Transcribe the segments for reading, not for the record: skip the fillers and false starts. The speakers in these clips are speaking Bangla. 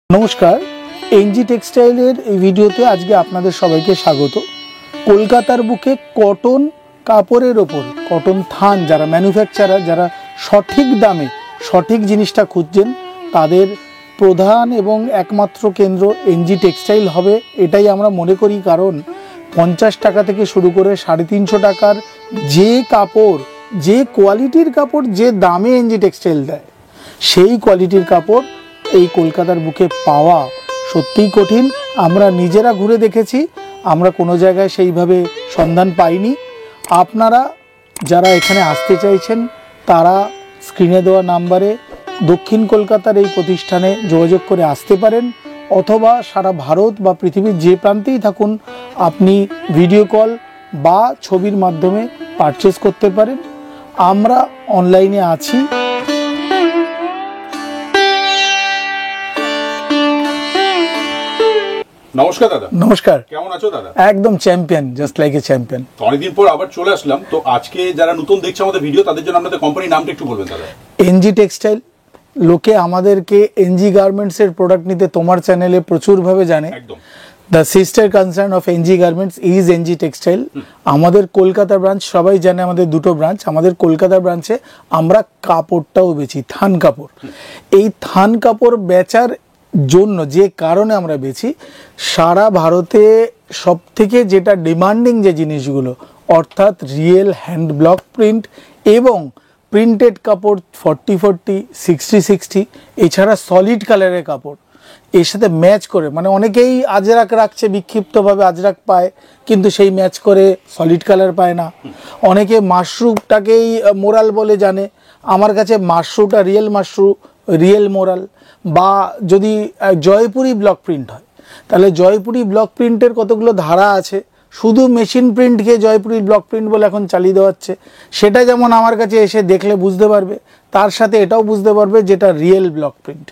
নমস্কার, এনজি টেক্সটাইলের এই ভিডিওতে আজকে আপনাদের সবাইকে স্বাগত। কলকাতার বুকে কটন কাপড়ের ওপর কটন থান যারা ম্যানুফ্যাকচারার, যারা সঠিক দামে সঠিক জিনিসটা খুঁজছেন, তাদের প্রধান এবং একমাত্র কেন্দ্র এনজি টেক্সটাইল হবে, এটাই আমরা মনে করি। কারণ 50 টাকা থেকে শুরু করে 350 টাকার যে কাপড়, যে কোয়ালিটির কাপড়, যে দামে এনজি টেক্সটাইল দেয়, সেই কোয়ালিটির কাপড় এই কলকাতার বুকে পাওয়া সত্যিই কঠিন। আমরা নিজেরা ঘুরে দেখেছি, আমরা কোনো জায়গায় সেইভাবে সন্ধান পাইনি। আপনারা যারা এখানে আসতে চাইছেন তারা স্ক্রিনে দেওয়া নাম্বারে দক্ষিণ কলকাতার এই প্রতিষ্ঠানে যোগাযোগ করে আসতে পারেন, অথবা সারা ভারত বা পৃথিবীর যে প্রান্তেই থাকুন আপনি ভিডিও কল বা ছবির মাধ্যমে পারচেস করতে পারেন। আমরা অনলাইনে আছি। নমস্কার দাদা। নমস্কার, কেমন আছো দাদা? একদম champion, just like a champion. অনেকদিন পর আবার চলে আসলাম, তো আজকে যারা নতুন দেখছে আমাদের ভিডিও, তাদের জন্য আপনাদের কোম্পানির নামটা একটু বলবেন দাদা। এনজি টেক্সটাইল, লোকে আমাদেরকে এনজি গার্মেন্টস এর প্রোডাক্ট নিতে তোমার চ্যানেলে প্রচুরভাবে জানে। একদম। The sister concern of NG garments is NG textile. আমাদের কলকাতা ব্রাঞ্চ সবাই জানে, আমাদের দুটো ব্রাঞ্চ। আমাদের কলকাতা ব্রাঞ্চে আমরা কাপড়টাও বেচি, থান কাপড়। এই থান কাপড় বেচার জন্য যে কারণে আমরা বেচি, সারা ভারতে সব থেকে যেটা ডিমান্ডিং যে জিনিসগুলো, অর্থাৎ রিয়েল হ্যান্ড ব্লক প্রিন্ট এবং প্রিন্টেড কাপড় 40-40, 60-60, এছাড়া সলিড কালারের কাপড় এর সাথে ম্যাচ করে, মানে অনেকেই আজরাক রাখছে, বিক্ষিপ্তভাবে আজরাক পায়, কিন্তু সেই ম্যাচ করে সলিড কালার পায় না। অনেকে মাশরুটাকেই মোরাল বলে জানে, আমার কাছে মাশরুটা রিয়েল মাশরু, রিয়েল মোরাল। বা যদি জয়পুরি ব্লক প্রিন্ট হয়, তাহলে জয়পুরি ব্লক প্রিন্টের কতগুলো ধারা আছে। শুধু মেশিন প্রিন্টকে জয়পুরি ব্লক প্রিন্ট বলে এখন চালিয়ে দেওয়া হচ্ছে। সেটা যেমন আমার কাছে এসে দেখলে বুঝতে পারবে, তার সাথে এটাও বুঝতে পারবে যেটা রিয়েল ব্লক প্রিন্ট।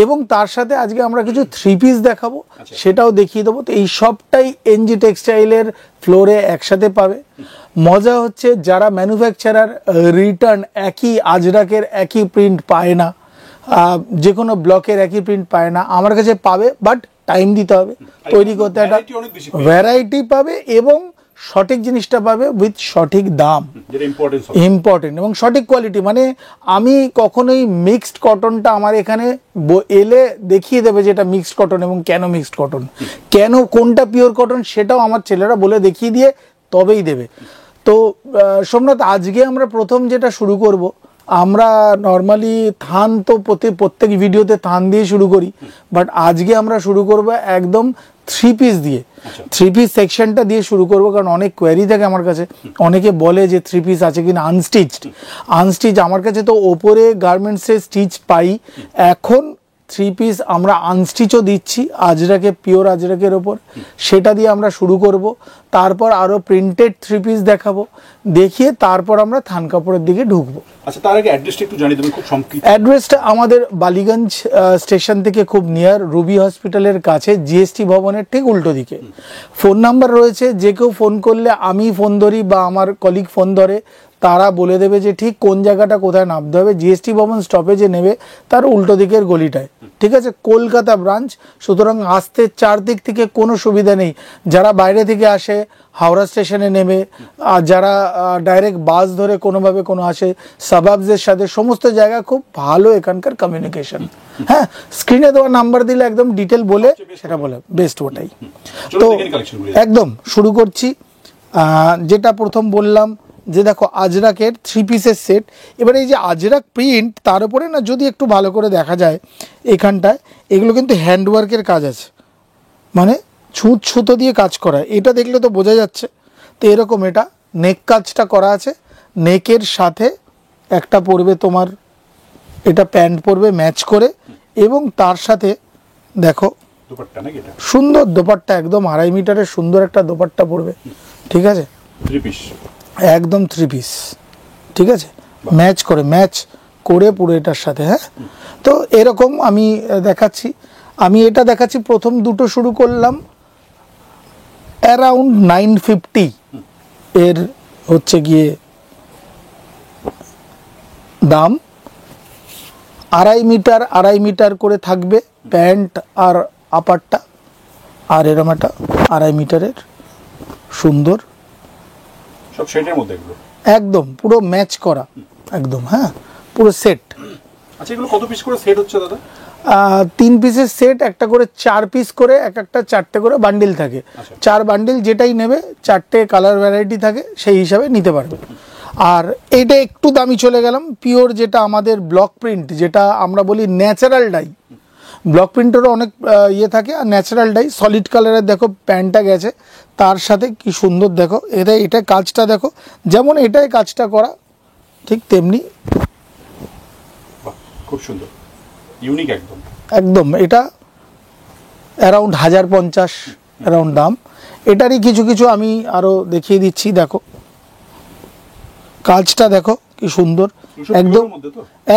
এবং তার সাথে আজকে আমরা কিছু 3 পিস দেখাবো, সেটাও দেখিয়ে দেবো। তো এই সবটাই এনজি টেক্সটাইলের ফ্লোরে একসাথে পাবে। মজা হচ্ছে, যারা ম্যানুফ্যাকচারার রিটার্ন একই আজরাকের একই প্রিন্ট পায় না, যে কোনো ব্লকের একই প্রিন্ট পায় না, আমার কাছে পাবে, বাট টাইম দিতে হবে, তৈরি করতে একটা ভ্যারাইটি পাবে এবং সঠিক জিনিসটা পাবে উইথ সঠিক দাম, ইম্পর্টেন্ট, এবং সঠিক কোয়ালিটি। মানে আমি কখনোই মিক্সড কটনটা আমার এখানে এলে দেখিয়ে দেবে যে এটা মিক্সড কটন এবং কেন মিক্সড কটন, কেন কোনটা পিওর কটন, সেটাও আমার ছেলেরা বলে দেখিয়ে দিয়ে তবেই দেবে। তো সোমনাথ, আজকে আমরা প্রথম যেটা শুরু করব, আমরা নর্মালি থান তো প্রত্যেক ভিডিওতে থান দিয়ে শুরু করি, বাট আজকে আমরা শুরু করব একদম 3 পিস দিয়ে। 3 পিস সেকশনটা দিয়ে শুরু করব, কারণ অনেক কোয়ারি থাকে আমার কাছে। অনেকে বলে যে 3 পিস আছে কিনা আনস্টিচ। আমার কাছে তো ওপরে গার্মেন্টসের স্টিচ পাই, এখন 3 পিস আমরা আনস্টিচও দিচ্ছি আজরাকে, পিওর আজরাকের ওপর। সেটা দিয়ে আমরা শুরু করব, তারপর আরও প্রিন্টেড 3 পিস দেখাবো, দেখিয়ে তারপর আমরা থান কাপড়ের দিকে ঢুকবো। আচ্ছা, তার আগে অ্যাড্রেসটা একটু জানিয়ে দেবেন খুব সংক্ষিপ্ত। অ্যাড্রেসটা আমাদের বালিগঞ্জ স্টেশন থেকে খুব নিয়ার, রুবি হসপিটালের কাছে, জিএসটি ভবনের ঠিক উল্টো দিকে। ফোন নাম্বার রয়েছে, যে কেউ ফোন করলে আমি ফোন ধরি বা আমার কলিগ ফোন ধরে, তারা বলে দেবে যে ঠিক কোন জায়গাটা কোথায় নামতে হবে। জিএসটি ভবন স্টপেজে নেবে, তার উল্টো দিকের গলিটায়, ঠিক আছে? কলকাতা ব্রাঞ্চ, সুতরাং আসতে চারদিক থেকে কোনো সুবিধা নেই। যারা বাইরে থেকে আসে হাওড়া স্টেশনে নেমে, আর যারা ডাইরেক্ট বাস ধরে কোনোভাবে কোনো আসে সাবাবসের সাথে, সমস্ত জায়গা খুব ভালো এখানকার কমিউনিকেশন। হ্যাঁ, স্ক্রিনে দেওয়া নাম্বার দিলে একদম ডিটেল বলে সেটা বলে বেস্ট, ওটাই। তো একদম শুরু করছি। যেটা প্রথম বললাম যে দেখো আজরাকের 3 পিসের সেট। এবার এই যে আজরাক প্রিন্ট, তার উপরে না যদি একটু ভালো করে দেখা যায় এখানটায়, এগুলো কিন্তু হ্যান্ডওয়ার্কের কাজ আছে, মানে সুতো দিয়ে কাজ করা। এটা দেখলে তো বোঝা যাচ্ছে। তো এরকম এটা নেক কাজটা করা আছে, নেকের সাথে একটা পরবে তোমার, এটা প্যান্ট পরবে ম্যাচ করে, এবং তার সাথে দেখো সুন্দর দোপাট্টা, একদম 2.5 মিটারের সুন্দর একটা দোপাট্টা পরবে, ঠিক আছে? 3 পিস, একদম 3 পিস, ঠিক আছে? ম্যাচ করে পুরো এটার সাথে। হ্যাঁ, তো এরকম আমি দেখাচ্ছি। আমি এটা দেখাচ্ছি, প্রথম দুটো শুরু করলাম অ্যারাউন্ড 950 এর হচ্ছে গিয়ে দাম। আড়াই মিটার করে থাকবে প্যান্ট আর আপারটা, আর এরম একটা 2.5 মিটারের সুন্দর, সব সেটের মধ্যে এগুলো একদম পুরো ম্যাচ করা একদম, হ্যাঁ পুরো সেট। আচ্ছা, এগুলো কত পিস করে সেট হচ্ছে দাদা? 3 পিসের সেট, একটা করে 4 পিস করে, একটা 4টে করে বান্ডিল থাকে। 4 বান্ডিল যেটাই নেবে 4টে কালার ভ্যারাইটি থাকে, সেই হিসাবে নিতে পারবে। আর এইটা একটু দামি চলে গেলাম, পিওর যেটা আমাদের ব্লক প্রিন্ট, যেটা আমরা বলি ন্যাচারাল ডাই। ব্লক প্রিন্টেরও অনেক ইয়ে থাকে, আর ন্যাচারাল ডাই সলিড কালারের দেখো প্যান্টটা গেছে, তার সাথে কি সুন্দর দেখো এটা কাজটা দেখো, যেমন এটাই কাজটা করা ঠিক তেমনি খুব সুন্দর, ইউনিক একদম। একদম এটা অ্যারাউন্ড 1050 অ্যারাউন্ড দাম। এটারই কিছু কিছু আমি আরো দেখিয়ে দিচ্ছি, দেখো কাজটা দেখো কি সুন্দর, একদম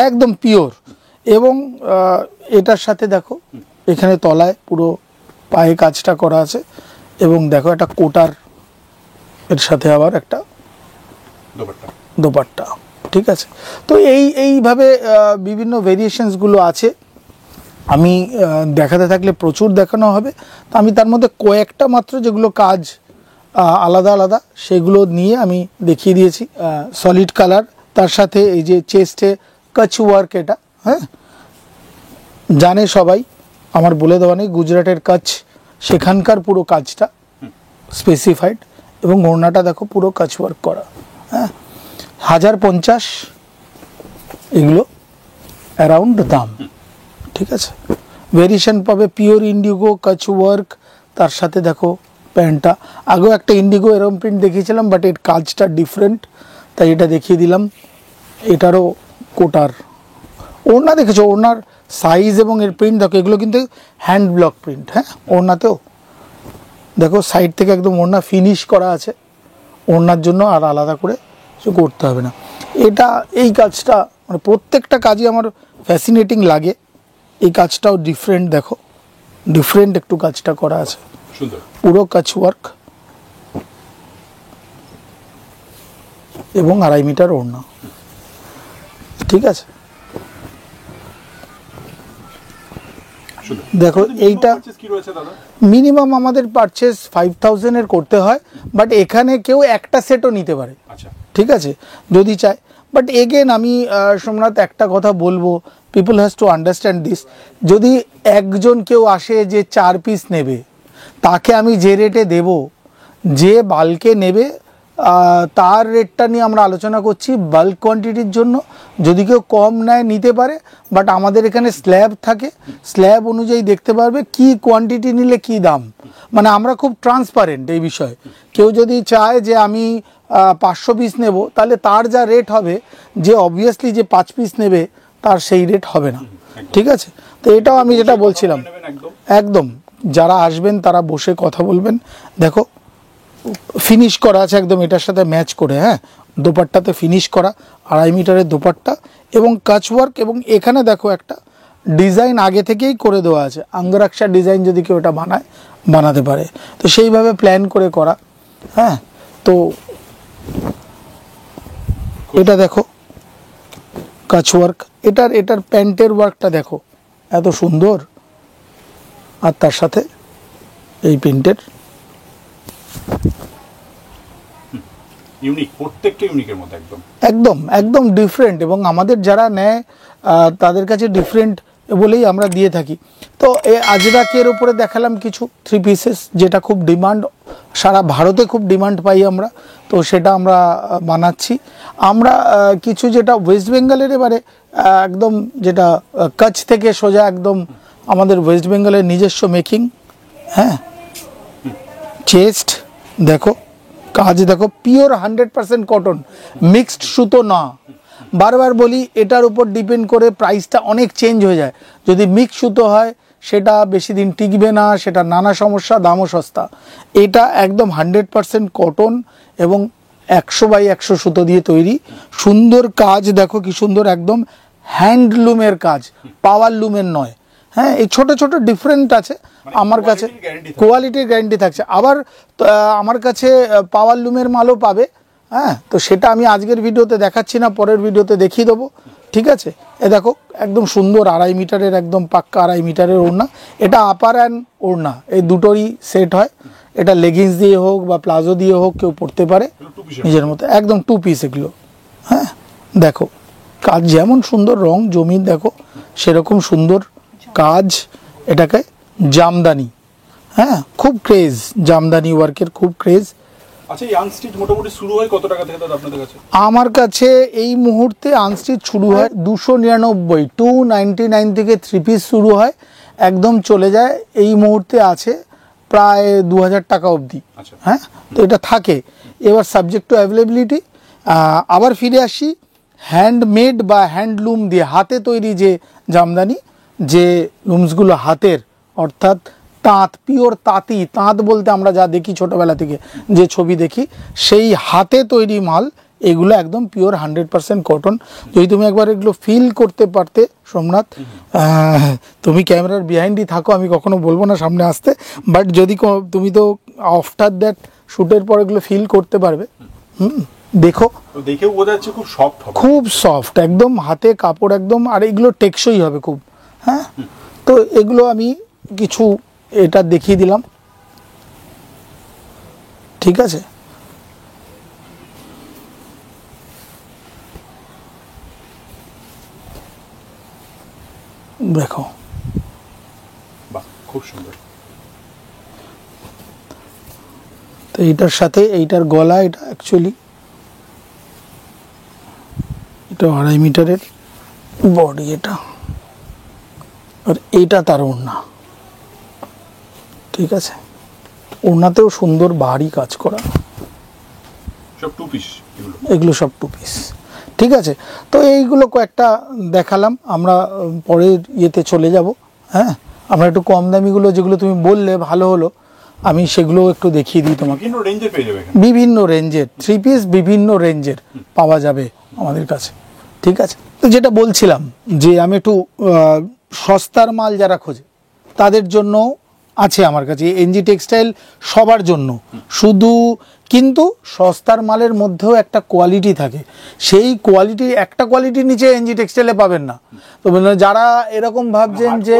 একদম পিওর। এবং এটার সাথে দেখো এখানে তলায় পুরো পায়ে কাজটা করা আছে, এবং দেখো একটা কোটার এর সাথে আবার একটা দোপাট্টা, ঠিক আছে। তো এইভাবে বিভিন্ন ভেরিয়েশনসগুলো আছে। আমি দেখাতে থাকলে প্রচুর দেখানো হবে, তো আমি তার মধ্যে কয়েকটা মাত্র যেগুলো কাজ আলাদা আলাদা সেগুলো নিয়ে আমি দেখিয়ে দিয়েছি। সলিড কালার, তার সাথে এই যে চেস্টে কাচ ওয়ার্ক, এটা হ্যাঁ জানে সবাই, আমার বলে দেওয়া নেই, গুজরাটের কাচ, সেখানকার পুরো কাজটা স্পেসিফাইড, এবং ওড়নাটা দেখো পুরো কাচ ওয়ার্ক করা, হ্যাঁ 1050 এগুলো অ্যারাউন্ড দাম, ঠিক আছে। ভেরিয়েশন পাবে পিওর ইন্ডিগো কাচ ওয়ার্ক, তার সাথে দেখো প্যান্টটা, আগেও একটা ইন্ডিগো এরম প্রিন্ট দেখিয়েছিলাম, বাট এর কাজটা ডিফারেন্ট, তাই এটা দেখিয়ে দিলাম। এটারও কোটার ওড়না দেখেছো, ওড়নার সাইজ এবং এর প্রিন্ট দেখো, এগুলো কিন্তু হ্যান্ড ব্লক প্রিন্ট, হ্যাঁ ওড়নাতেও দেখো সাইড থেকে একদম ওড়না ফিনিশ করা আছে, ওড়নার জন্য আর আলাদা করে কিছু করতে হবে না। এটা এই কাজটা মানে প্রত্যেকটা কাজই আমার ফ্যাসিনেটিং লাগে, এই কাজটাও ডিফারেন্ট, দেখো ডিফারেন্ট একটু কাজটা করা আছে, পুরো কাচ ওয়ার্ক এবং 2.5 মিটার ওড়না, ঠিক আছে। দেখো এইটা মিনিমাম আমাদের পারচেস 5000 এর করতে হয়, বাট এখানে কেউ একটা সেটও নিতে পারে, ঠিক আছে যদি চায়। বাট এগেন আমি সোমনাথ একটা কথা বলবো, people has to understand this, যদি একজন কেউ আসে যে 4 পিস নেবে, তাকে আমি যে রেটে দেব, যে বাল্কে নেবে তার রেটটা নিয়ে আমরা আলোচনা করছি বাল্ক কোয়ান্টিটির জন্য। যদি কেউ কম নেয় নিতে পারে, বাট আমাদের এখানে স্ল্যাব থাকে, স্ল্যাব অনুযায়ী দেখতে পারবে কি কোয়ান্টিটি নিলে কি দাম, মানে আমরা খুব ট্রান্সপারেন্ট এই বিষয়ে। কেউ যদি চায় যে আমি 500 পিস নেব, তাহলে তার যা রেট হবে, যে অবভিয়াসলি যে 5 পিস নেবে তার সেই রেট হবে না, ঠিক আছে। তো এটাও আমি যেটা বলছিলাম, একদম যারা আসবেন তারা বসে কথা বলবেন। দেখো ফিনিশ করা আছে একদম এটার সাথে ম্যাচ করে, হ্যাঁ দোপাট্টাতে ফিনিশ করা, 2.5 মিটারের দোপাট্টা এবং কাচ ওয়ার্ক, এবং এখানে দেখো একটা ডিজাইন আগে থেকেই করে দেওয়া আছে, আঙ্গরাক্ষা ডিজাইন, যদি কেউ এটা বানায় বানাতে পারে, তো সেইভাবে প্ল্যান করে করা, হ্যাঁ। তো এটা দেখো কাচ ওয়ার্ক, এটার প্যান্টের ওয়ার্কটা দেখো এত সুন্দর, আর তার সাথে এই প্রিন্টের ইউনিক, প্রত্যেকটা ইউনিকের মধ্যে একদম একদম ডিফারেন্ট, এবং আমাদের যারা নেয় তাদের কাছে ডিফারেন্ট বলেই আমরা দিয়ে থাকি। তো আজরাকের উপরে দেখালাম কিছু 3 পিসেস, যেটা খুব ডিমান্ড, সারা ভারতে খুব ডিমান্ড পাই আমরা, তো সেটা আমরা বানাচ্ছি। আমরা কিছু যেটা ওয়েস্ট বেঙ্গলের, এবারে একদম যেটা কচ্ছ থেকে সোজা একদম আমাদের ওয়েস্ট বেঙ্গলের নিজস্ব মেকিং, হ্যাঁ চেস্ট দেখো, কাজ দেখো পিওর 100% কটন, মিক্সড সুতো না। বারবার বলি এটার উপর ডিপেন্ড করে প্রাইসটা অনেক চেঞ্জ হয়ে যায়। যদি মিক্স সুতো হয় সেটা বেশি দিন টিকবে না, সেটা নানা সমস্যা, দামও সস্তা। এটা একদম 100% কটন এবং 100/100 সুতো দিয়ে তৈরি, সুন্দর কাজ দেখো কি সুন্দর, একদম হ্যান্ডলুমের কাজ, পাওয়ার লুমের নয়, হ্যাঁ এই ছোট ছোট ডিফারেন্ট আছে। আমার কাছে কোয়ালিটির গ্যারান্টি থাকছে, আবার আমার কাছে পাওয়ার লুমের মালও পাবে, হ্যাঁ। তো সেটা আমি আজকের ভিডিওতে দেখাচ্ছি না, পরের ভিডিওতে দেখিয়ে দেবো। ঠিক আছে, এ দেখো একদম সুন্দর 2.5 মিটারের, একদম পাক্কা 2.5 মিটারের ওড়না। এটা আপার অ্যান্ড ওড়না এই দুটোরই সেট হয়। এটা লেগিংস দিয়ে হোক বা প্লাজো দিয়ে হোক কেউ পরতে পারে নিজের মতো, একদম 2 পিস এগুলো। হ্যাঁ দেখো কাজ যেমন সুন্দর, রং জমির দেখো সেরকম সুন্দর কাজ। এটাকে জামদানি, হ্যাঁ খুব ক্রেজ, জামদানি ওয়ার্কের খুব ক্রেজ। আচ্ছা, এই আনস্টিচ মোটামুটি শুরু হয় কত টাকা থেকে দাদা আপনাদের কাছে? আমার কাছে এই মুহূর্তে আনস্টিচ শুরু হয় 299, 299 থেকে 3 পিস শুরু হয়, একদম চলে যায় এই মুহূর্তে আছে প্রায় 2000 টাকা অবধি। হ্যাঁ, তো এটা থাকে। এবার সাবজেক্ট টু অ্যাভেলেবিলিটি। আবার ফিরে আসি, হ্যান্ডমেড বা হ্যান্ডলুম দিয়ে হাতে তৈরি যে জামদানি, যে লুমসগুলো হাতের, অর্থাৎ তাঁত, পিওর তাঁতি, তাঁত বলতে আমরা যা দেখি ছোটোবেলা থেকে যে ছবি দেখি, সেই হাতে তৈরি মাল এগুলো একদম পিওর 100% কটন। যদি তুমি একবার এগুলো ফিল করতে পারতে সোমনাথ, তুমি ক্যামেরার বিহাইন্ডই থাকো, আমি কখনো বলবো না সামনে আসতে, বাট যদি তুমি তো আফটার দ্যাট শ্যুটের পর এগুলো ফিল করতে পারবে। দেখো দেখেও বোঝা যাচ্ছে খুব সফট হবে, খুব সফট একদম, হাতে কাপড় একদম, আর এগুলো টেকসই হবে খুব। হ্যাঁ, তো এগুলো আমি কিছু এটা দেখিয়ে দিলাম, ঠিক আছে। দেখো বাহ খুব সুন্দর। তো এইটার সাথে এইটার গলা, এটা অ্যাকচুয়ালি এটা 2.5 মিটারের বডি এটা, আর এইটা তার ওড়না, ঠিক আছে। ওড়নাতেও সুন্দর ভারী কাজ করা, সব 2 পিস এগুলো সব 2 পিস, ঠিক আছে। তো এইগুলো কয়েকটা দেখালাম, আমরা পরের ইয়েতে চলে যাব। হ্যাঁ, আমরা একটু কম দামিগুলো যেগুলো তুমি বললে ভালো হলো, আমি সেগুলো একটু দেখিয়ে দিই তোমাকে। বিভিন্ন রেঞ্জে পেয়ে যাবে, বিভিন্ন রেঞ্জের 3 পিস বিভিন্ন রেঞ্জের পাওয়া যাবে আমাদের কাছে, ঠিক আছে। তো যেটা বলছিলাম যে আমি একটু সস্তার মাল যারা খোঁজে তাদের জন্য আছে আমার কাছে এনজি টেক্সটাইল, সবার জন্য শুধু, কিন্তু সস্তার মালের মধ্যেও একটা কোয়ালিটি থাকে, সেই কোয়ালিটির একটা কোয়ালিটির নিচে এনজি টেক্সটাইলে পাবেন না। তো যারা এরকম ভাবছেন যে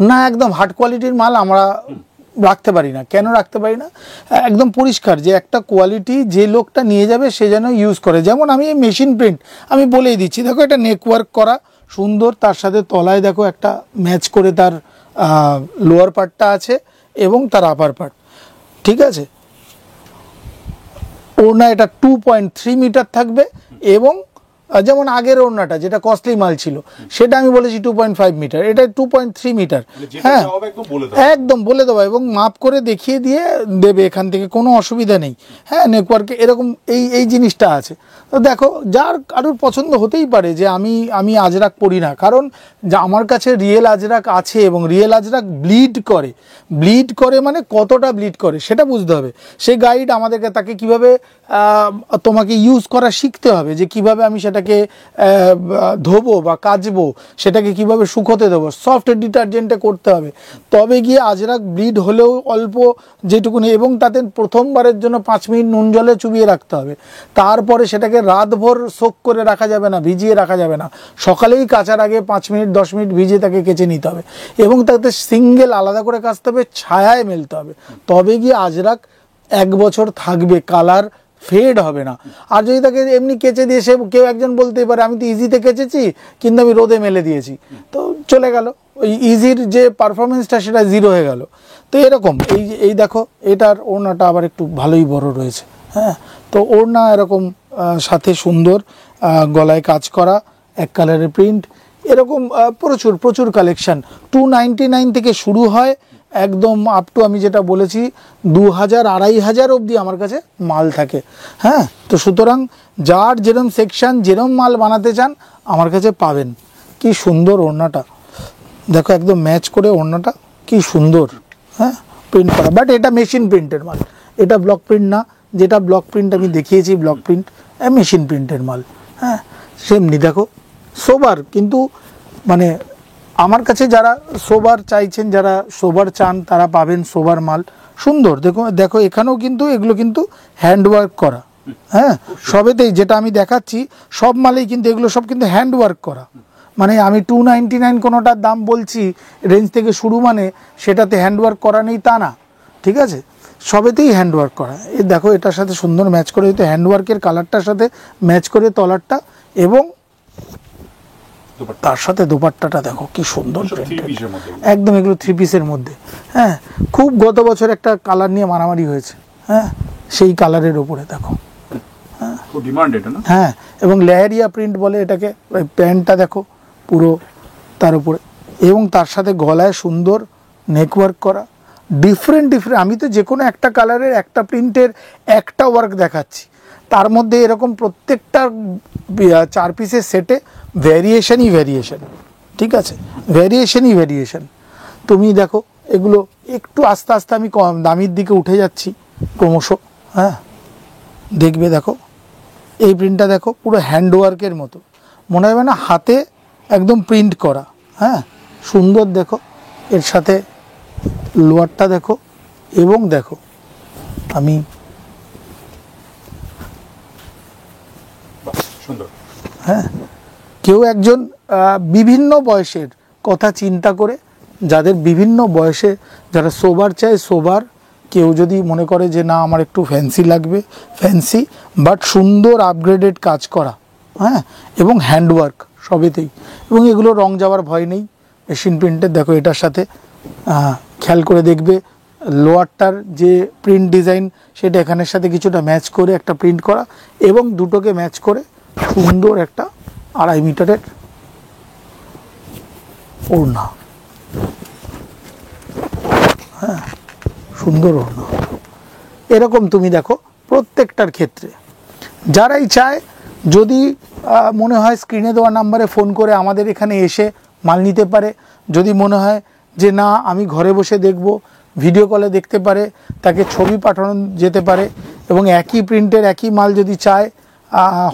না একদম হার্ড কোয়ালিটির মাল আমরা রাখতে পারি না, কেন রাখতে পারি না, একদম পরিষ্কার যে একটা কোয়ালিটি যে লোকটা নিয়ে যাবে সে যেন ইউজ করে। যেমন আমি এই মেশিন প্রিন্ট আমি বলেই দিচ্ছি, দেখো এটা নেকওয়ার্ক করা সুন্দর, তার সাথে তলায় দেখো একটা ম্যাচ করে তার লোয়ার পার্টটা আছে এবং তার আপার পার্ট, ঠিক আছে। ওড়না এটা 2.3 মিটার থাকবে, এবং যেমন আগের ওড়নাটা যেটা কস্টলি মাল ছিল সেটা আমি বলেছি 2.5 মিটার, এটা 2.3 মিটার। হ্যাঁ একদম বলে দেবো, এবং মাপ করে দেখিয়ে দিয়ে দেবে, এখান থেকে কোনো অসুবিধা নেই। হ্যাঁ, নেটওয়ার্কে এরকম এই জিনিসটা আছে। তো দেখো যার কারোর পছন্দ হতেই পারে যে আমি আজরাক পরি না, কারণ যা আমার কাছে রিয়েল আজরাক আছে, এবং রিয়েল আজরাক ব্লিড করে মানে কতটা ব্লিড করে সেটা বুঝতে হবে। সেই গাইড আমাদেরকে, তাকে কিভাবে তোমাকে ইউজ করা শিখতে হবে, যে কিভাবে আমি সেটাকে ধোবো বা কাচবো, সেটাকে কিভাবে শুকোতে দেবো, সফট ডিটারজেন্টে করতে হবে, তবে গিয়ে আজরাক ব্লিড হলেও অল্প যেটুকুনি, এবং তাতে প্রথমবারের জন্য 5 মিনিট নুন জলে চুবিয়ে রাখতে হবে। তারপরে সেটাকে রাতভর সোক করে রাখা যাবে না, ভিজিয়ে রাখা যাবে না, সকালেই কাচার আগে 5 মিনিট 10 মিনিট ভিজিয়ে তাকে কেচে নিতে হবে, এবং তাতে সিঙ্গেল আলাদা করে কাচতে হবে, ছায়ায় মেলতে হবে, তবে গিয়ে আজরাক 1 বছর থাকবে, কালার ফেড হবে না। আর যদি তাকে এমনি কেচে দিয়ে, সে কেউ একজন বলতেই পারে আমি তো ইজিতে কেচেছি কিন্তু আমি রোদে মেলে দিয়েছি, তো চলে গেল, ওই ইজির যে পারফরমেন্সটা সেটা 0 হয়ে গেল। তো এরকম এই দেখো এটার ওড়নাটা আবার একটু ভালোই বড় রয়েছে। হ্যাঁ, তো ওড়না এরকম সাথে সুন্দর গলায় কাজ করা, 1 কালারের প্রিন্ট, এরকম প্রচুর কালেকশন। 299 থেকে শুরু হয়, একদম আপ টু আমি যেটা বলেছি 2000-2500 অবধি আমার কাছে মাল থাকে। হ্যাঁ, তো সুতরাং যার যেরম সেকশন, যেরম মাল বানাতে চান আমার কাছে পাবেন। কি সুন্দর ওড়নাটা দেখো, একদম ম্যাচ করে ওড়নাটা কি সুন্দর। হ্যাঁ, প্রিন্ট করা, বাট এটা মেশিন প্রিন্টের মাল, এটা ব্লক প্রিন্ট না। যেটা ব্লক প্রিন্ট আমি দেখিয়েছি, ব্লক প্রিন্ট মেশিন প্রিন্টের মাল। হ্যাঁ, সেমনি দেখো সোবার, কিন্তু মানে আমার কাছে যারা সোবার চাইছেন, যারা সোবার চান তারা পাবেন সোবার মাল সুন্দর। দেখো এখানেও কিন্তু এগুলো কিন্তু হ্যান্ডওয়ার্ক করা, হ্যাঁ, সবেতেই যেটা আমি দেখাচ্ছি সব মালেই কিন্তু এগুলো সব কিন্তু হ্যান্ড ওয়ার্ক করা। মানে আমি 299 কোনোটার দাম বলছি রেঞ্জ থেকে শুরু, মানে সেটাতে হ্যান্ড ওয়ার্ক করা নেই তা না, ঠিক আছে, সবেতেই হ্যান্ড ওয়ার্ক করা। এই দেখো এটার সাথে সুন্দর ম্যাচ করে দিতে, হ্যান্ড ওয়ার্কের কালারটার সাথে ম্যাচ করে তলারটা, এবং তার সাথে দোপাট্টাটা দেখো কি সুন্দর printed। একদম এগুলো 3 পিসের মধ্যে। হ্যাঁ, খুব গত বছর একটা কালার নিয়ে মারামারি হয়েছে, হ্যাঁ, সেই কালারের ওপরে দেখো, খুব ডিমান্ড এটা না? হ্যাঁ, এবং লেহেরিয়া প্রিন্ট বলে এটাকে। প্যান্টটা দেখো পুরো তার উপরে, এবং তার সাথে গলায় সুন্দর নেকওয়ার্ক করা, ডিফারেন্ট। আমি তো যে কোনো একটা কালারের একটা প্রিন্টের একটা ওয়ার্ক দেখাচ্ছি, তার মধ্যে এরকম প্রত্যেকটা 4 পিসের সেটে ভ্যারিয়েশন, ঠিক আছে, ভ্যারিয়েশন। তুমি দেখো এগুলো একটু আস্তে আস্তে আমি কম দামির দিকে উঠে যাচ্ছি ক্রমশ। হ্যাঁ, দেখবে দেখো এই প্রিন্টটা দেখো পুরো হ্যান্ডওয়ার্কের মতো, মনে হবে না হাতে একদম প্রিন্ট করা। হ্যাঁ, সুন্দর দেখো, এর সাথে লোয়ারটা দেখো, এবং দেখো আমি সুন্দর। হ্যাঁ, কেউ একজন বিভিন্ন বয়সের কথা চিন্তা করে, যাদের বিভিন্ন বয়সে যারা সোবার চায় সোবার, কেউ যদি মনে করে যে না আমার একটু ফ্যান্সি লাগবে ফ্যান্সি, বাট সুন্দর আপগ্রেডেড কাজ করা, হ্যাঁ, এবং হ্যান্ডওয়ার্ক সবেতেই, এবং এগুলো রং যাওয়ার ভয় নেই, মেশিন প্রিন্টের। দেখো এটার সাথে খেয়াল করে দেখবে লোয়ারটার যে প্রিন্ট ডিজাইন সেটা এখানের সাথে কিছুটা ম্যাচ করে একটা প্রিন্ট করা, এবং দুটোকে ম্যাচ করে সুন্দর একটা 2.5 মিটারের ওড়না। হ্যাঁ, সুন্দর ওড়না। এরকম তুমি দেখো প্রত্যেকটার ক্ষেত্রে যারাই চায়, যদি মনে হয় স্ক্রিনে দেওয়া নাম্বারে ফোন করে আমাদের এখানে এসে মাল নিতে পারে। যদি মনে হয় যে না আমি ঘরে বসে দেখব, ভিডিও কলে দেখতে পারে, তাকে ছবি পাঠানো যেতে পারে, এবং একই প্রিন্টের একই মাল যদি চায়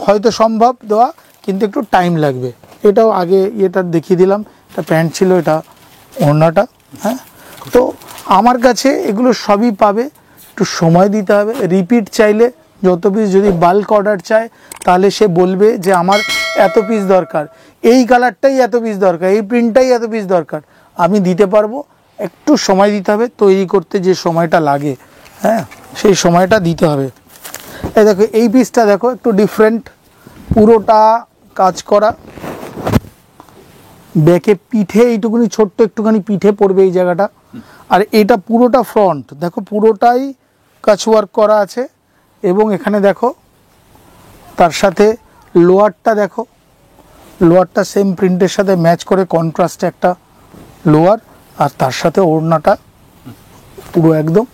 হয়তো সম্ভব দেওয়া, কিন্তু একটু টাইম লাগবে। এটাও আগে এটা দেখিয়ে দিলাম, এটা প্যান্ট ছিল, এটা ওড়নাটা। হ্যাঁ, তো আমার কাছে এগুলো সবই পাবে, একটু সময় দিতে হবে। রিপিট চাইলে যত পিস, যদি বাল্ক অর্ডার চায় তাহলে সে বলবে যে আমার এত পিস দরকার, এই কালারটাই এত পিস দরকার, এই প্রিন্টটাই এত পিস দরকার, আমি দিতে পারবো। একটু সময় দিতে হবে, তৈরি করতে যে সময়টা লাগে, হ্যাঁ, সেই সময়টা দিতে হবে। এই দেখো এই পিসটা দেখো একটু ডিফারেন্ট, পুরোটা কাজ করা, ব্যাকে পিঠে এইটুকুনি ছোট্ট একটুখানি পিঠে পড়বে এই জায়গাটা, আর এটা পুরোটা ফ্রন্ট দেখো পুরোটাই কাচওয়ার্ক করা আছে, এবং এখানে দেখো তার সাথে লোয়ারটা দেখো, লোয়ারটা সেম প্রিন্টের সাথে ম্যাচ করে কন্ট্রাস্টে একটা লোয়ার, আর তার সাথে ওড়নাটা পুরো একদম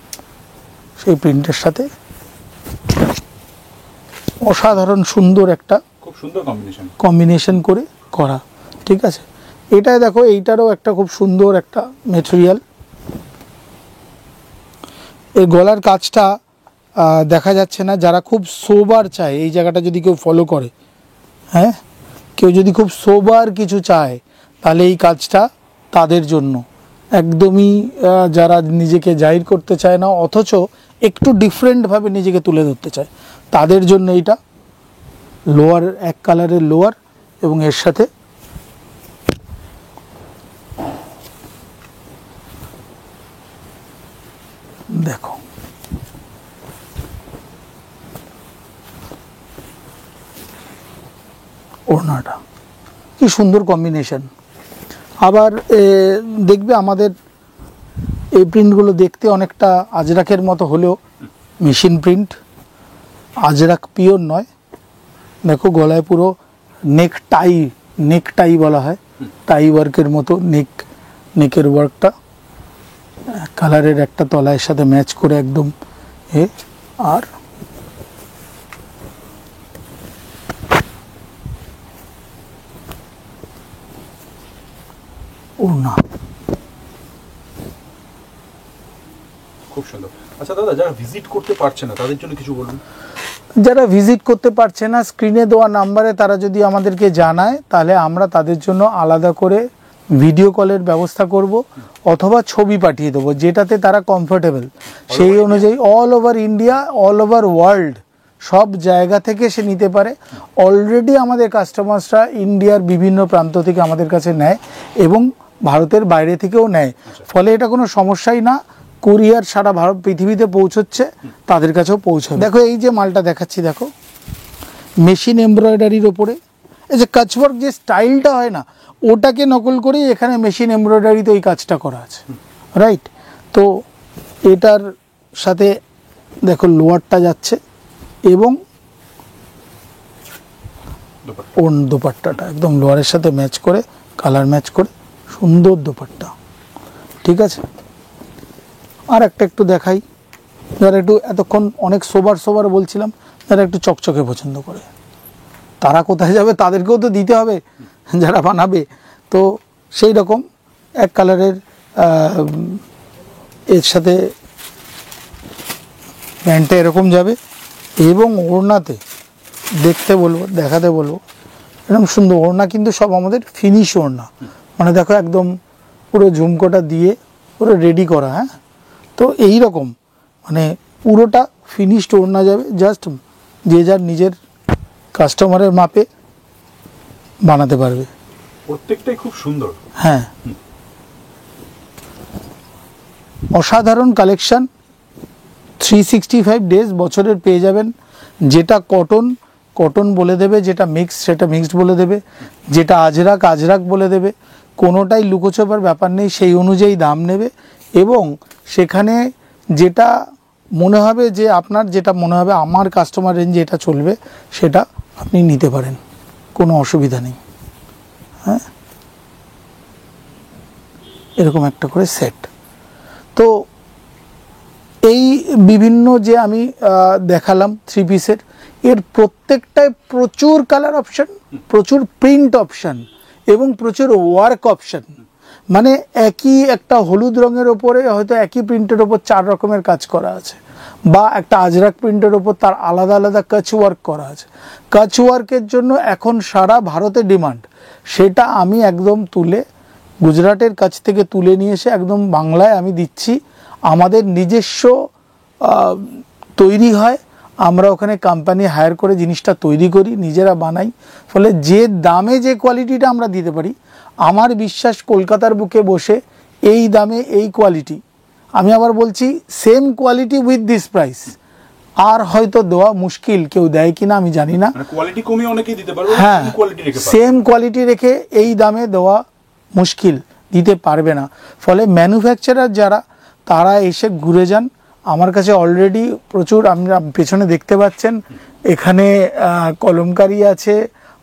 সেই প্রিন্টের সাথে অসাধারণ সুন্দর একটা খুব সুন্দর কম্বিনেশন করে করা, ঠিক আছে। এটাই দেখো, এইটারও একটা খুব সুন্দর একটা মেটেরিয়াল। এই গলার কাজটা দেখা যাচ্ছে না, যারা খুব সোবার চায় এই জায়গাটা যদি কেউ ফলো করে, হ্যাঁ, কেউ যদি খুব সোবার কিছু চায় তাহলে এই কাজটা তাদের জন্য একদমই, যারা নিজেকে জাহির করতে চায় না অথচ একটু ডিফারেন্টভাবে নিজেকে তুলে ধরতে চায়, তাদের জন্য এইটা লোয়ার, এক কালারের লোয়ার, এবং এর সাথে দেখো ওড়নাটা কি সুন্দর কম্বিনেশন। আবার দেখবে আমাদের এই প্রিন্টগুলো দেখতে অনেকটা আজরাকের মতো হলেও মেশিন প্রিন্ট, আজরাক পিওর নয়। দেখো গলায় পুরো নেক টাই বলা হয়, টাই ওয়ার্কের মতো নেকের ওয়ার্কটা কালারের একটা তলার সাথে ম্যাচ করে একদম আর ওড়না খুব সুন্দর। আচ্ছা দাদা, যারা ভিজিট করতে পারছে না তাদের জন্য কিছু বলুন। যারা ভিজিট করতে পারছে না, স্ক্রিনে দেওয়া নাম্বারে তারা যদি আমাদেরকে জানায় তাহলে আমরা তাদের জন্য আলাদা করে ভিডিও কলের ব্যবস্থা করব, অথবা ছবি পাঠিয়ে দেবো যেটাতে তারা কমফোর্টেবল, সেই অনুযায়ী all over India, all over world সব জায়গা থেকে সে নিতে পারে। অলরেডি আমাদের কাস্টমার্সরা ইন্ডিয়ার বিভিন্ন প্রান্ত থেকে আমাদের কাছে নেয় এবং ভারতের বাইরে থেকেও নেয়, ফলে এটা কোনো সমস্যাই না। কুরিয়ার সারা ভারত পৃথিবীতে পৌঁছচ্ছে, তাদের কাছেও পৌঁছাবে। দেখো এই যে মালটা দেখাচ্ছি, দেখো মেশিন এমব্রয়ডারির ওপরে এই যে কাচওয়ার্ক যে স্টাইলটা হয় না, ওটাকে নকল করেই এখানে মেশিন এমব্রয়ডারিতে ওই কাজটা করা আছে, রাইট। তো এটার সাথে দেখো লোয়ারটা যাচ্ছে এবং দোপাট্টাটা একদম লোয়ারের সাথে ম্যাচ করে, কালার ম্যাচ করে সুন্দর দোপাট্টা, ঠিক আছে। আর একটা একটু দেখাই, যারা একটু এতক্ষণ অনেক সোবার বলছিলাম, যারা একটু চকচকে পছন্দ করে তারা কোথায় যাবে, তাদেরকেও তো দিতে হবে যারা বানাবে। তো সেই রকম এক কালারের এর সাথে প্যান্টটা এরকম যাবে এবং ওড়নাতে দেখতে বলবো, দেখাতে বলবো, এরকম সুন্দর ওড়না, কিন্তু সব আমাদের ফিনিশ ওড়না, মানে দেখো একদম পুরো ঝুমকোটা দিয়ে পুরো রেডি করা। হ্যাঁ, তো এই রকম মানে পুরোটা ফিনিশড ওড়না যাবে, জাস্ট যে যার নিজের কাস্টমারের মাপে বানাতে পারবে। প্রত্যেকটাই খুব সুন্দর। হ্যাঁ, অসাধারণ কালেকশন। 365 ডেজ বছরের পেয়ে যাবেন। যেটা কটন বলে দেবে, যেটা মিক্সড সেটা মিক্সড বলে দেবে, যেটা আজরাক বলে দেবে। কোনোটাই লুকোচোপার ব্যাপার নেই, সেই অনুযায়ী দাম নেবে এবং সেখানে যেটা মনে হবে যে আপনার যেটা মনে হবে আমার কাস্টমার রেঞ্জে এটা চলবে, সেটা আপনি নিতে পারেন, কোনো অসুবিধা নেই। হ্যাঁ, এরকম একটা করে সেট। তো এই বিভিন্ন যে আমি দেখালাম থ্রি পিসের, এর প্রত্যেকটায় প্রচুর কালার অপশান, প্রচুর প্রিন্ট অপশান এবং প্রচুর ওয়ার্ক অপশান। মানে একই একটা হলুদ রঙের ওপরে হয়তো একই প্রিন্টের ওপর 4 রকমের কাজ করা আছে, বা একটা আজরাক প্রিন্টের ওপর তার আলাদা আলাদা কাচ ওয়ার্ক করা আছে। কাচ ওয়ার্কের জন্য এখন সারা ভারতে ডিমান্ড, সেটা আমি একদম তুলে গুজরাটের কাছ থেকে তুলে নিয়ে এসে একদম বাংলায় আমি দিচ্ছি। আমাদের নিজস্ব তৈরি হয়, আমরা ওখানে কোম্পানি হায়ার করে জিনিসটা তৈরি করি, নিজেরা বানাই, ফলে যে দামে যে কোয়ালিটিটা আমরা দিতে পারি, আমার বিশ্বাস কলকাতার বুকে বসে এই দামে এই কোয়ালিটি, আমি আবার বলছি same quality with this price আর হয়তো দেওয়া মুশকিল, কেউ দেয় কিনা আমি জানি না। কোয়ালিটি কমিয়ে অনেকেই দিতে পারবে, হ্যাঁ, সেম কোয়ালিটি রেখে এই দামে দেওয়া মুশকিল, দিতে পারবে না। ফলে ম্যানুফ্যাকচারার যারা, তারা এসে ঘুরে যান আমার কাছে। অলরেডি প্রচুর, আপনারা পেছনে দেখতে পাচ্ছেন এখানে কলমকারি আছে,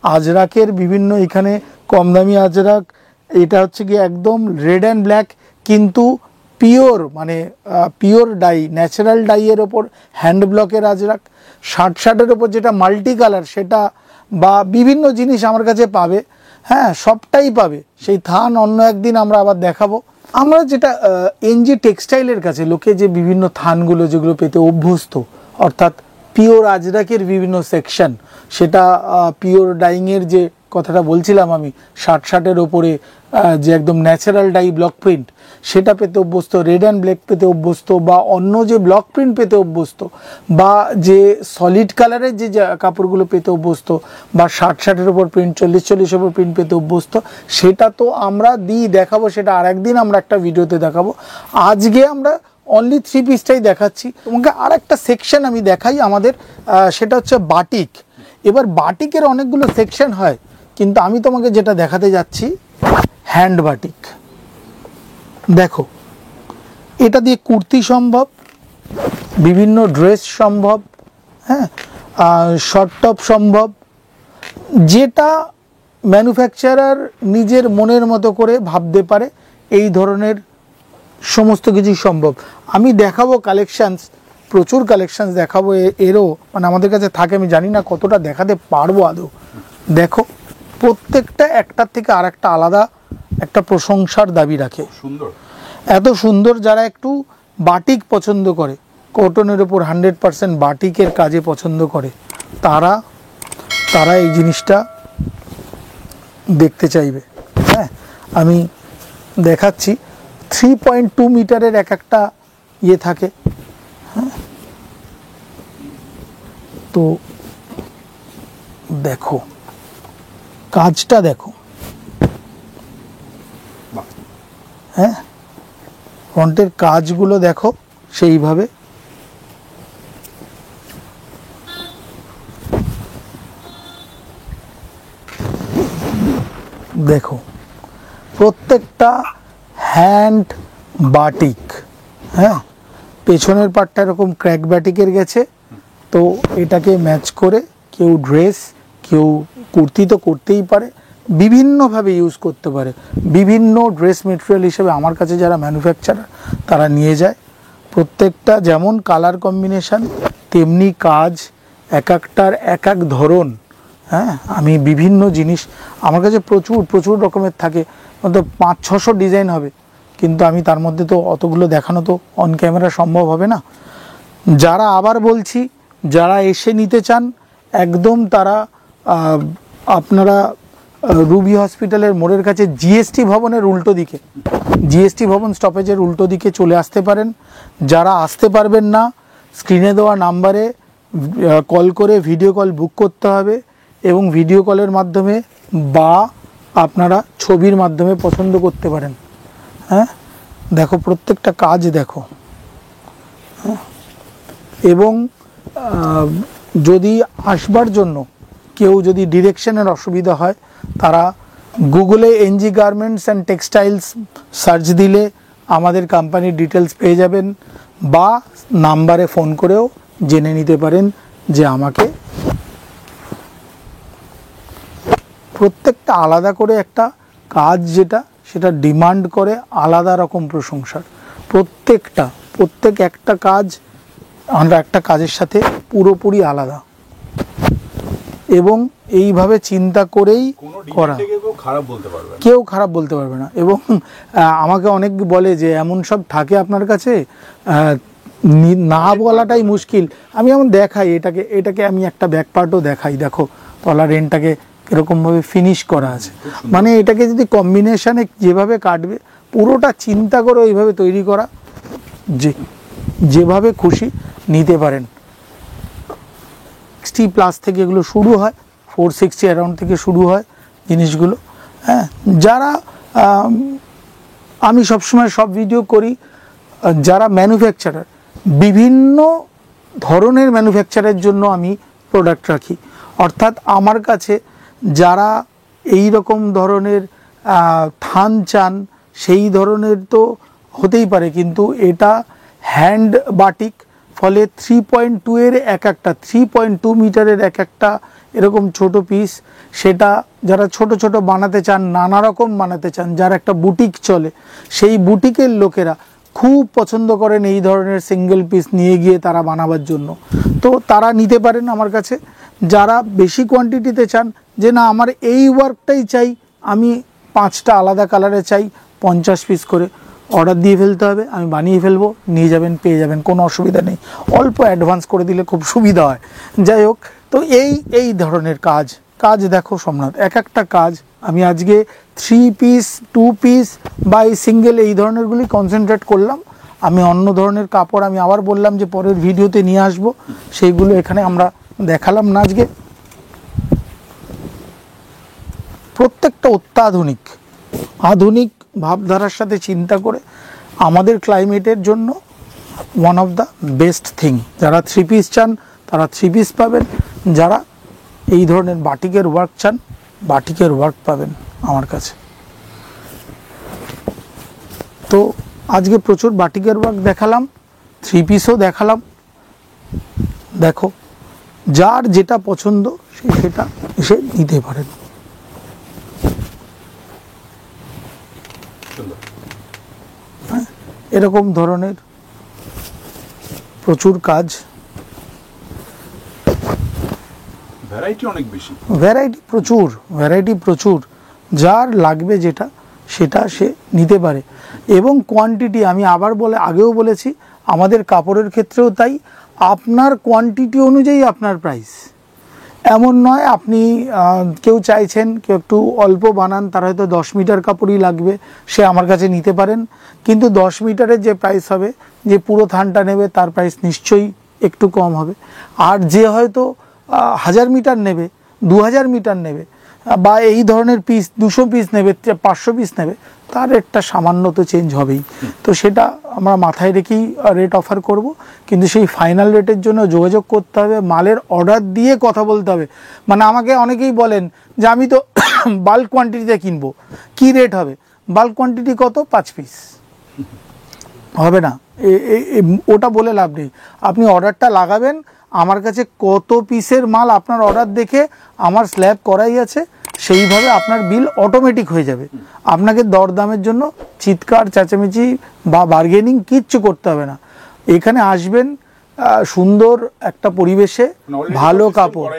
আজরাকের বিভিন্ন, এখানে কম দামি আজরাক, এটা হচ্ছে কি একদম রেড অ্যান্ড ব্ল্যাক, কিন্তু পিওর মানে পিওর ডাই, ন্যাচারাল ডাইয়ের ওপর হ্যান্ড ব্লকের আজরাক, শার্টের ওপর যেটা মাল্টি কালার সেটা, বা বিভিন্ন জিনিস আমার কাছে পাবে। হ্যাঁ, সবটাই পাবে। সেই থান অন্য একদিন আমরা আবার দেখাবো। আমরা যেটা এনজি টেক্সটাইলের কাছে লোকে যে বিভিন্ন থানগুলো যেগুলো পেতে অভ্যস্ত, অর্থাৎ পিওর আজরাকের বিভিন্ন সেকশন, সেটা পিওর ডাইংয়ের যে কথাটা বলছিলাম আমি, শার্টের ওপরে যে একদম ন্যাচারাল ডাই ব্লক প্রিন্ট, সেটা পেতে অভ্যস্ত, রেড অ্যান্ড ব্ল্যাক পেতে অভ্যস্ত, বা অন্য যে ব্লক প্রিন্ট পেতে অভ্যস্ত, বা যে সলিড কালারের যে কাপড়গুলো পেতে অভ্যস্ত, বা শার্টের ওপর প্রিন্ট 40 ওপর প্রিন্ট পেতে অভ্যস্ত, সেটা তো আমরা দেখাবো, সেটা আর একদিন আমরা একটা ভিডিওতে দেখাবো। আজকে আমরা অনলি থ্রি পিসটাই দেখাচ্ছি তোমাকে। আর একটা সেকশন আমি দেখাই আমাদের, সেটা হচ্ছে বাটিক। এবার বাটিকের অনেকগুলো সেকশন হয়, কিন্তু আমি তোমাকে যেটা দেখাতে যাচ্ছি হ্যান্ড বাটিক। দেখো, এটা দিয়ে কুর্তি সম্ভব, বিভিন্ন ড্রেস সম্ভব, হ্যাঁ, শর্ট টপ সম্ভব, যেটা ম্যানুফ্যাকচারার নিজের মনের মতো করে ভাবতে পারে, এই ধরনের সমস্ত কিছু সম্ভব। আমি দেখাবো কালেকশানস, প্রচুর কালেকশানস দেখাবো এরও, মানে আমাদের কাছে থাকে, আমি জানি না কতটা দেখাতে পারবো আদৌ। দেখো, প্রত্যেকটা একটার থেকে আর একটা আলাদা একটা প্রশংসার দাবি রাখে। সুন্দর, এত সুন্দর। যারা একটু বাটিক পছন্দ করে, কটনের ওপর 100% বাটিকের কাজে পছন্দ করে, তারা এই জিনিসটা দেখতে চাইবে। হ্যাঁ, আমি দেখাচ্ছি 3.2 মিটারের একটা ইয়ে থাকে। হ্যাঁ, তো দেখো কাজটা দেখো, হ্যাঁ ফ্রন্টের কাজগুলো দেখো সেইভাবে। দেখো প্রত্যেকটা হ্যান্ড বাটিক, হ্যাঁ পেছনের পাটটা এরকম ক্র্যাক বাটিকের গেছে। তো এটাকে ম্যাচ করে কেউ ড্রেস, কেউ কুর্তি তো করতেই পারে, বিভিন্নভাবে ইউজ করতে পারে। বিভিন্ন ড্রেস মেটেরিয়াল হিসেবে আমার কাছে যারা ম্যানুফ্যাকচারার তারা নিয়ে যায়। প্রত্যেকটা যেমন কালার কম্বিনেশন তেমনি কাজ, এক একটার এক এক ধরন। হ্যাঁ আমি বিভিন্ন জিনিস আমার কাছে প্রচুর রকমের থাকে, অন্তত 500-600 ডিজাইন হবে, কিন্তু আমি তার মধ্যে তো অতগুলো দেখানো তো অন ক্যামেরা সম্ভব হবে না। যারা আবার বলছি যারা এসে নিতে চান একদম তারা আপনারা রুবি হসপিটালের মোড়ের কাছে জিএসটি ভবনের উল্টো দিকে, জিএসটি ভবন স্টপেজের উল্টো দিকে চলে আসতে পারেন। যারা আসতে পারবেন না স্ক্রিনে দেওয়া নাম্বারে কল করে ভিডিও কল বুক করতে হবে, এবং ভিডিও কলের মাধ্যমে বা আপনারা ছবির মাধ্যমে পছন্দ করতে পারেন। হ্যাঁ দেখো প্রত্যেকটা কাজ দেখো। হ্যাঁ এবং যদি আসবার জন্য কেউ যদি ডিরেকশনের অসুবিধা হয় তারা গুগলে NG garments and textiles search দিলে আমাদের কোম্পানির ডিটেলস পেয়ে যাবেন, বা নাম্বারে ফোন করেও জেনে নিতে পারেন যে আমাকে। প্রত্যেকটা আলাদা করে একটা কাজ যেটা সেটা ডিমান্ড করে আলাদা রকম প্রশংসার। প্রত্যেক একটা কাজ আমরা একটা কাজের সাথে পুরোপুরি আলাদা, এবং এইভাবে চিন্তা করেই করা। কেউ খারাপ বলতে পারবে না। এবং আমাকে অনেক বলে যে এমন সব থাকে আপনার কাছে, না বলাটাই মুশকিল। আমি এমন দেখাই এটাকে আমি একটা ব্যাক পার্টও দেখাই। দেখো তলার এন্ডটাকে এরকমভাবে ফিনিশ করা আছে, মানে এটাকে যদি কম্বিনেশনে যেভাবে কাটবে পুরোটা চিন্তা করে ওইভাবে তৈরি করা, যেভাবে খুশি নিতে পারেন। 60+ থেকে এগুলো শুরু হয়, 460 অ্যারাউন্ড থেকে শুরু হয় জিনিসগুলো। হ্যাঁ যারা আমি সবসময় সব ভিডিও করি যারা ম্যানুফ্যাকচারার, বিভিন্ন ধরনের ম্যানুফ্যাকচারের জন্য আমি প্রোডাক্ট রাখি। অর্থাৎ আমার কাছে যারা এই রকম ধরনের থান চান সেই ধরনের তো হতেই পারে, কিন্তু এটা হ্যান্ড বাটিক, ফলে 3.2 এর এক একটা 3.2 মিটারের এক একটা এরকম ছোট পিস, সেটা যারা ছোট ছোট বানাতে চান, নানা রকম বানাতে চান, যার একটা বুটিক চলে, সেই বুটিকের লোকেরা খুব পছন্দ করেন এই ধরনের সিঙ্গেল পিস নিয়ে গিয়ে তারা বানাবার জন্য। তো তারা নিতে পারেন আমার কাছে। যারা বেশি কোয়ান্টিটিতে চান যে না আমার এই ওয়ার্কটাই চাই, আমি 5টা আলাদা কালারে চাই 50 পিস করে, অর্ডার দিয়ে ফেলতে হবে, আমি বানিয়ে ফেলবো, নিয়ে যাবেন, পেয়ে যাবেন, কোনো অসুবিধা নেই। অল্প অ্যাডভান্স করে দিলে খুব সুবিধা হয়। যাই হোক, তো এই ধরনের কাজ দেখো সোমনাথ, এক একটা কাজ আমি আজকে 3 পিস 2 পিস বা এই সিঙ্গেল এই ধরনেরগুলি কনসেন্ট্রেট করলাম। আমি অন্য ধরনের কাপড় আমি আবার বললাম যে পরের ভিডিওতে নিয়ে আসবো, সেইগুলো এখানে আমরা দেখালাম না আজকে। প্রত্যেকটা অত্যাধুনিক আধুনিক ভাবধারার সাথে চিন্তা করে আমাদের ক্লাইমেটের জন্য one of the best thing. যারা 3 পিস চান তারা 3 পিস পাবেন, যারা এই ধরনের বাটিকের ওয়ার্ক চান বাটিকের ওয়ার্ক পাবেন আমার কাছে। তো আজকে প্রচুর বাটিকের ওয়ার্ক দেখালাম, 3 পিসও দেখালাম। দেখো যার যেটা পছন্দ সেটা এসে নিতে পারেন। এরকম ধরনের প্রচুর কাজ, ভ্যারাইটি প্রচুর, যার লাগবে যেটা সেটা সে নিতে পারে। এবং কোয়ান্টিটি আমি আগেও বলেছি, আমাদের কাপড়ের ক্ষেত্রেও তাই, আপনার কোয়ান্টিটি অনুযায়ী আপনার প্রাইস। এমন নয় আপনি কেউ চাইছেন কেউ একটু অল্প বানান, তার হয়তো 10 মিটার কাপড়ই লাগবে, সে আমার কাছে নিতে পারেন। কিন্তু 10 মিটারের যে প্রাইস হবে, যে পুরো থানটা নেবে তার প্রাইস নিশ্চয়ই একটু কম হবে। আর যে হয়তো 1000 মিটার নেবে, 2000 মিটার নেবে, বা এই ধরনের পিস 200 পিস নেবে, 500 পিস নেবে, তার রেটটা সামান্য তো চেঞ্জ হবেই। তো সেটা আমরা মাথায় রেখেই রেট অফার করব, কিন্তু সেই ফাইনাল রেটের জন্য যোগাযোগ করতে হবে, মালের অর্ডার দিয়ে কথা বলতে হবে। মানে আমাকে অনেকেই বলেন যে আমি তো বাল্ক কোয়ান্টিটিতে কিনবো, কি রেট হবে? বাল্ক কোয়ান্টিটি কত? 5 পিস হবে না, ওটা বলে লাভ নেই। আপনি অর্ডারটা লাগাবেন, আমার কাছে কত পিসের মাল আপনার অর্ডার দেখে আমার স্ল্যাব করাই আছে, সেইভাবে আপনার বিল অটোমেটিক হয়ে যাবে। আপনাকে দরদামের জন্য চিৎকার চেঁচামেচি বা বার্গেনিং কিচ্ছু করতে হবে না। এখানে আসবেন সুন্দর একটা পরিবেশে, ভালো কাপড়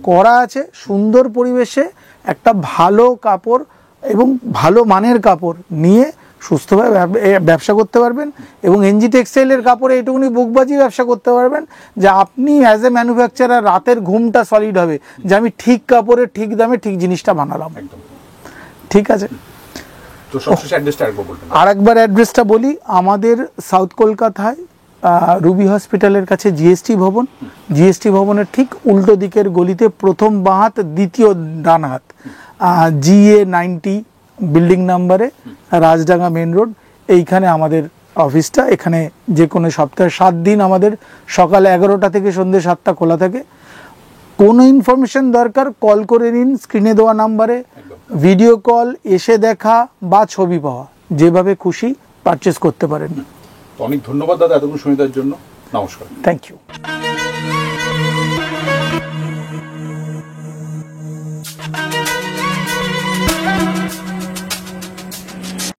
করা আছে, সুন্দর পরিবেশে একটা ভালো কাপড় এবং ভালো মানের কাপড় নিয়ে সুস্থভাবে ব্যবসা করতে পারবেন। এবং এনজি টেক্সটাইলের কাপড়ে এটুকুনি বুকবাজি ব্যবসা করতে পারবেন যে আপনি অ্যাজ এ ম্যানুফ্যাকচারার রাতের ঘুমটা সলিড হবে যে আমি ঠিক কাপড়ে ঠিক দামে ঠিক জিনিসটা বানালাম। ঠিক আছে, তো সবশেষে অ্যাড্রেসটা আরেকবার বলবেন। আরেকবার অ্যাড্রেসটা বলি, আমাদের সাউথ কলকাতায় রুবি হসপিটালের কাছে জিএসটি ভবন, জিএসটি ভবনের ঠিক উল্টো দিকের গলিতে প্রথম বাঁ হাত, দ্বিতীয় ডান হাত, GA 90 বিল্ডিং নাম্বারে, রাজডাঙ্গা মেন রোড, এইখানে আমাদের অফিসটা। এখানে যে কোনো সপ্তাহে 7 দিন আমাদের সকাল 11টা থেকে সন্ধ্যে 7টা খোলা থাকে। কোনো ইনফরমেশন দরকার কল করে নিন স্ক্রিনে দেওয়া নাম্বারে, ভিডিও কল, এসে দেখা বা ছবি পাওয়া, যেভাবে খুশি পারচেস করতে পারেন। অনেক ধন্যবাদ দাদা এতক্ষণ শুনে দেওয়ার জন্য। নমস্কার। Thank you.